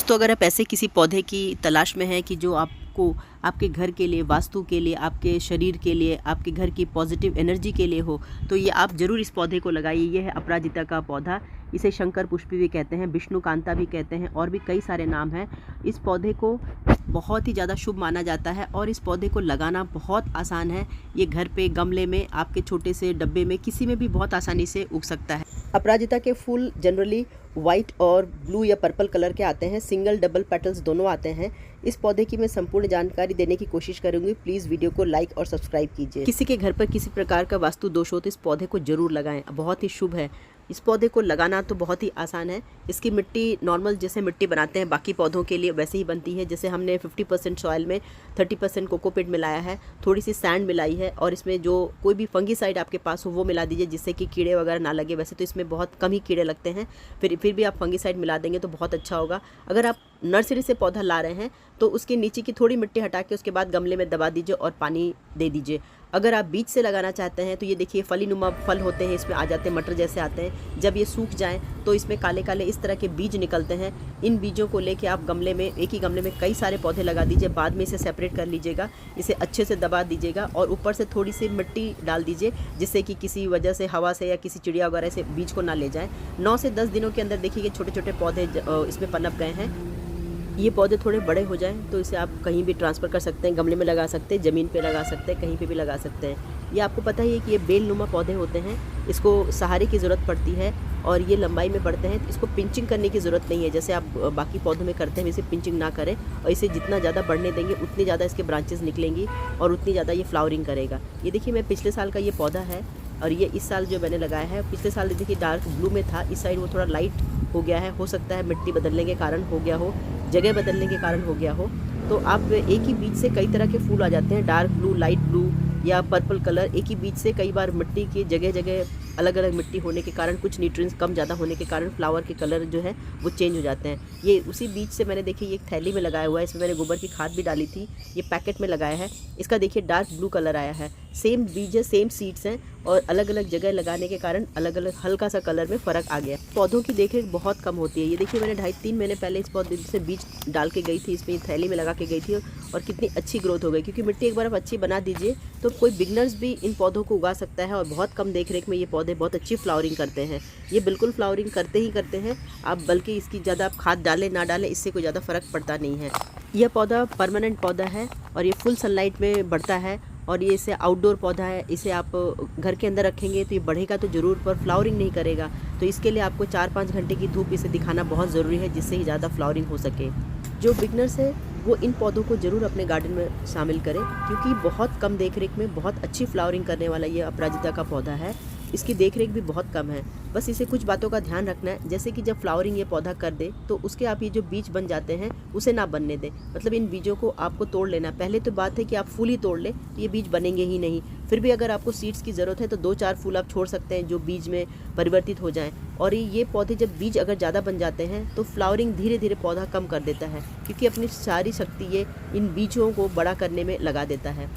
दोस्तों, अगर आप ऐसे किसी पौधे की तलाश में हैं कि जो आपको आपके घर के लिए, वास्तु के लिए, आपके शरीर के लिए, आपके घर की पॉजिटिव एनर्जी के लिए हो, तो ये आप ज़रूर इस पौधे को लगाइए। ये है अपराजिता का पौधा। इसे शंकर पुष्पी भी कहते हैं, विष्णुकांता भी कहते हैं, और भी कई सारे नाम हैं। इस पौधे को बहुत ही ज़्यादा शुभ माना जाता है और इस पौधे को लगाना बहुत आसान है। ये घर पे, गमले में, आपके छोटे से डब्बे में, किसी में भी बहुत आसानी से उग सकता है। अपराजिता के फूल जनरली वाइट और ब्लू या पर्पल कलर के आते हैं। सिंगल डबल पेटल्स दोनों आते हैं। इस पौधे की मैं संपूर्ण जानकारी देने की कोशिश करूंगी। प्लीज़ वीडियो को लाइक और सब्सक्राइब कीजिए। किसी के घर पर किसी प्रकार का वास्तु दोष हो तो इस पौधे को जरूर लगाएं, बहुत ही शुभ है। इस पौधे को लगाना तो बहुत ही आसान है। इसकी मिट्टी नॉर्मल जैसे मिट्टी बनाते हैं बाकी पौधों के लिए वैसे ही बनती है। जैसे हमने 50% सॉइल में 30% कोकोपीट मिलाया है, थोड़ी सी सैंड मिलाई है, और इसमें जो कोई भी फंगीसाइड आपके पास हो वो मिला दीजिए, जिससे कि कीड़े वगैरह ना लगे। वैसे तो इसमें बहुत कम ही कीड़े लगते हैं, फिर भी आप फंगीसाइड मिला देंगे तो बहुत अच्छा होगा। अगर आप नर्सरी से पौधा ला रहे हैं तो उसके नीचे की थोड़ी मिट्टी हटा के उसके बाद गमले में दबा दीजिए और पानी दे दीजिए। अगर आप बीज से लगाना चाहते हैं तो ये देखिए फलीनुमा फल होते हैं, इसमें आ जाते हैं, मटर जैसे आते हैं। जब ये सूख जाएं तो इसमें काले काले इस तरह के बीज निकलते हैं। इन बीजों को लेके आप गमले में, एक ही गमले में कई सारे पौधे लगा दीजिए। बाद में इसे सेपरेट कर लीजिएगा, इसे अच्छे से दबा दीजिएगा और ऊपर से थोड़ी सी मिट्टी डाल दीजिए, जिससे कि किसी वजह से हवा से या किसी चिड़िया वगैरह से बीज को ना ले जाएं। 9 से 10 दिनों के अंदर देखिए कि छोटे छोटे पौधे इसमें पनप गए हैं। ये पौधे थोड़े बड़े हो जाएं तो इसे आप कहीं भी ट्रांसफ़र कर सकते हैं, गमले में लगा सकते हैं, ज़मीन पे लगा सकते हैं, कहीं पे भी लगा सकते हैं। ये आपको पता ही है कि ये बेलनुमा पौधे होते हैं, इसको सहारे की ज़रूरत पड़ती है और ये लंबाई में बढ़ते हैं। इसको पिंचिंग करने की ज़रूरत नहीं है, जैसे आप बाकी पौधों में करते हैं, इसे पिंचिंग ना करें। और इसे जितना ज़्यादा बढ़ने देंगे उतनी ज़्यादा इसके ब्रांचेस निकलेंगी और उतनी ज़्यादा ये फ्लावरिंग करेगा। ये देखिए, मैं पिछले साल का ये पौधा है और ये इस साल जो मैंने लगाया है, पिछले साल देखिए डार्क ब्लू में था, इस साइड वो थोड़ा लाइट हो गया है। हो सकता है मिट्टी बदलने के कारण हो गया हो, जगह बदलने के कारण हो गया हो। तो आप एक ही बीज से कई तरह के फूल आ जाते हैं, डार्क ब्लू, लाइट ब्लू या पर्पल कलर। एक ही बीज से कई बार मिट्टी की जगह जगह अलग अलग मिट्टी होने के कारण, कुछ न्यूट्रिएंट्स कम ज़्यादा होने के कारण फ्लावर के कलर जो है वो चेंज हो जाते हैं। ये उसी बीज से मैंने देखिए एक थैली में लगाया हुआ है, इसमें मैंने गोबर की खाद भी डाली थी। ये पैकेट में लगाया है, इसका देखिए डार्क ब्लू कलर आया है। सेम बीज है, सेम सीड्स हैं, और अलग अलग जगह लगाने के कारण अलग अलग हल्का सा कलर में फ़र्क आ गया। पौधों की देखरेख बहुत कम होती है। ये देखिए, मैंने 2.5-3 महीने पहले इस पौधे से बीज डाल के गई थी, इसमें थैली में लगा के गई थी, और कितनी अच्छी ग्रोथ हो गई। क्योंकि मिट्टी एक बार आप अच्छी बना दीजिए तो कोई बिगनर्स भी इन पौधों को उगा सकता है, और बहुत कम देखरेख में ये पौधे बहुत अच्छी फ्लावरिंग करते हैं। ये बिल्कुल फ्लावरिंग करते ही करते हैं आप, बल्कि इसकी ज़्यादा आप खाद डालें ना डालें इससे कोई ज़्यादा फ़र्क पड़ता नहीं है। यह पौधा परमानेंट पौधा है और ये फुल सनलाइट में बढ़ता है, और ये इसे आउटडोर पौधा है। इसे आप घर के अंदर रखेंगे तो ये बढ़ेगा तो ज़रूर, पर फ्लावरिंग नहीं करेगा। तो इसके लिए आपको 4-5 घंटे की धूप इसे दिखाना बहुत ज़रूरी है, जिससे ही ज़्यादा फ्लावरिंग हो सके। जो बिगनर्स है वो इन पौधों को ज़रूर अपने गार्डन में शामिल करें, क्योंकि बहुत कम देखरेख में बहुत अच्छी फ्लावरिंग करने वाला ये अपराजिता का पौधा है। इसकी देखरेख भी बहुत कम है, बस इसे कुछ बातों का ध्यान रखना है। जैसे कि जब फ्लावरिंग ये पौधा कर दे तो उसके आप ये जो बीज बन जाते हैं उसे ना बनने दें, मतलब इन बीजों को आपको तोड़ लेना। पहले तो बात है कि आप फूल ही तोड़ लें तो ये बीज बनेंगे ही नहीं। फिर भी अगर आपको सीड्स की ज़रूरत है तो 2-4 फूल आप छोड़ सकते हैं जो बीज में परिवर्तित हो जाएं। और ये पौधे जब बीज अगर ज़्यादा बन जाते हैं तो फ्लावरिंग धीरे धीरे पौधा कम कर देता है, क्योंकि अपनी सारी शक्ति ये इन बीजों को बड़ा करने में लगा देता है।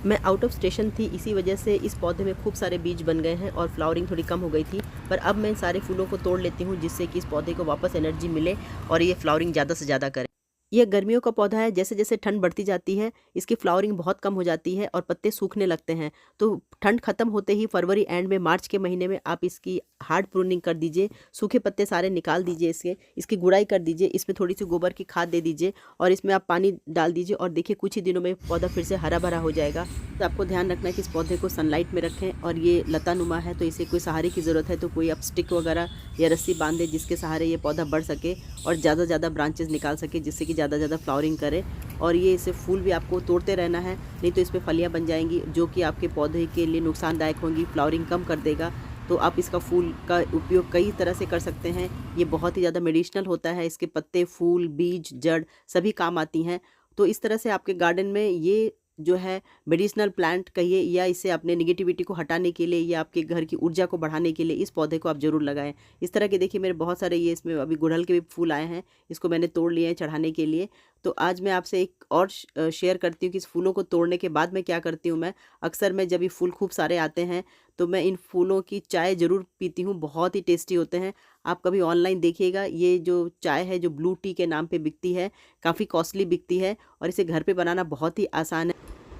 मैं आउट ऑफ स्टेशन थी, इसी वजह से इस पौधे में खूब सारे बीज बन गए हैं और फ्लावरिंग थोड़ी कम हो गई थी। पर अब मैं सारे फूलों को तोड़ लेती हूँ, जिससे कि इस पौधे को वापस एनर्जी मिले और ये फ्लावरिंग ज़्यादा से ज़्यादा करे। यह गर्मियों का पौधा है। जैसे जैसे ठंड बढ़ती जाती है इसकी फ्लावरिंग बहुत कम हो जाती है और पत्ते सूखने लगते हैं। तो ठंड खत्म होते ही फरवरी एंड में, मार्च के महीने में आप इसकी हार्ड प्रूनिंग कर दीजिए। सूखे पत्ते सारे निकाल दीजिए, इसकी गुड़ाई कर दीजिए, इसमें थोड़ी सी गोबर की खाद दे दीजिए और इसमें आप पानी डाल दीजिए, और देखिए कुछ ही दिनों में पौधा फिर से हरा भरा हो जाएगा। तो आपको ध्यान रखना है कि इस पौधे को सनलाइट में रखें, और ये लतानुमा है तो इसे कोई सहारे की ज़रूरत है तो कोई आप स्टिक वगैरह या रस्सी बांध दें, जिसके सहारे ये पौधा बढ़ सके और ज़्यादा ज़्यादा ब्रांचेस निकाल सके, जिससे कि ज़्यादा ज़्यादा फ्लावरिंग करे। और ये इसे फूल भी आपको तोड़ते रहना है, नहीं तो इस पर फलियाँ बन जाएंगी जो कि आपके पौधे के लिए नुकसानदायक होंगी, फ्लावरिंग कम कर देगा। तो आप इसका फूल का उपयोग कई तरह से कर सकते हैं। ये बहुत ही ज़्यादा मेडिसिनल होता है, इसके पत्ते, फूल, बीज, जड़ सभी काम आती हैं। तो इस तरह से आपके गार्डन में ये जो है मेडिसिनल प्लांट कहिए, या इसे अपने नेगेटिविटी को हटाने के लिए या आपके घर की ऊर्जा को बढ़ाने के लिए इस पौधे को आप ज़रूर लगाएं। इस तरह के देखिए मेरे बहुत सारे ये इसमें अभी गुड़हल के भी फूल आए हैं, इसको मैंने तोड़ लिए हैं चढ़ाने के लिए। तो आज मैं आपसे एक और शेयर करती हूँ कि इस फूलों को तोड़ने के बाद मैं क्या करती हूँ। मैं अक्सर मैं जब ये फूल खूब सारे आते हैं तो मैं इन फूलों की चाय ज़रूर पीती हूँ, बहुत ही टेस्टी होते हैं। आप कभी ऑनलाइन देखिएगा, ये जो चाय है जो ब्लू टी के नाम पे बिकती है, काफ़ी कॉस्टली बिकती है और इसे घर पे बनाना बहुत ही आसान है।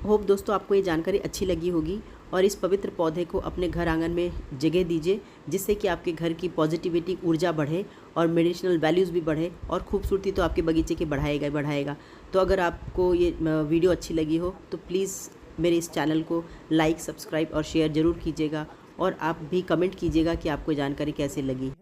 होप दोस्तों आपको ये जानकारी अच्छी लगी होगी और इस पवित्र पौधे को अपने घर आंगन में जगह दीजिए, जिससे कि आपके घर की पॉजिटिविटी, ऊर्जा बढ़े और मेडिसिनल वैल्यूज़ भी बढ़े और खूबसूरती तो आपके बगीचे की बढ़ाएगा ही बढ़ाएगा। तो अगर आपको ये वीडियो अच्छी लगी हो तो प्लीज़ मेरे इस चैनल को लाइक, सब्सक्राइब और शेयर ज़रूर कीजिएगा और आप भी कमेंट कीजिएगा कि आपको जानकारी कैसे लगी।